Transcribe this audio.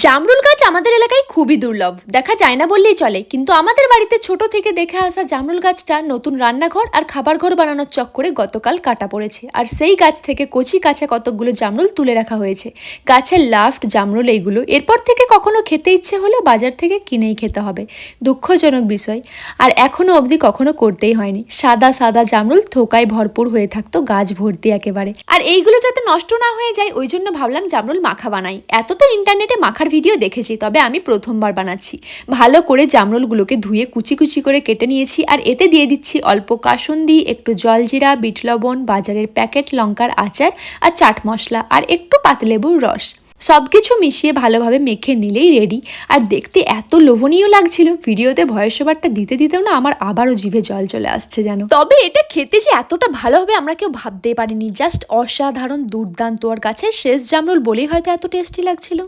জামরুল গাছ আমাদের এলাকায় খুবই দুর্লভ, দেখা যায় না বললেই চলে। কিন্তু আমাদের বাড়িতে ছোট থেকে দেখে আসা জামরুল গাছটা নতুন রান্নাঘর আর খাবার ঘর বানানোর চক্করে গতকাল কাটা পড়েছে। আর সেই গাছ থেকে কচি কাঁচা কতকগুলো জামরুল তুলে রাখা হয়েছে। গাছের লাফট জামরুল এইগুলো, এরপর থেকে কখনো খেতে ইচ্ছে হলে বাজার থেকে কিনেই খেতে হবে। দুঃখজনক বিষয়। আর এখনো অবধি কখনো করতেই হয়নি। সাদা সাদা জামরুল থোকায় ভরপুর হয়ে থাকতো গাছ ভর্তি একেবারে। আর এইগুলো যাতে নষ্ট না হয়ে যায় ওই জন্য ভাবলাম জামরুল মাখা বানাই। এত তো ইন্টারনেটে মাখার ভিডিও দেখেছি, তবে আমি প্রথমবার বানাচ্ছি। ভালো করে জামরুলগুলোকে ধুয়ে কুচি কুচি করে কেটে নিয়েছি। আর এতে দিয়ে দিচ্ছি অল্প কাসুন্দি, একটু জলজিরা, বিট লবণ, বাজারের প্যাকেট লঙ্কার আচার আর চাট মশলা আর একটু পাতিলেবুর রস। সবকিছু মিশিয়ে ভালোভাবে মেখে নিলেই রেডি। আর দেখতে এত লোভনীয় লাগছিল, ভিডিওতে ভয়েস ওভারটা দিতে দিতেও না আমার আবারও জিভে জল চলে আসছে যেন। তবে এটা খেতে যে এতটা ভালো হবে আমরা কেউ ভাবতেই পারিনি। জাস্ট অসাধারণ, দুর্দান্ত। আর গাছের শেষ জামরুল বলেই হয়তো এত টেস্টি লাগছিল।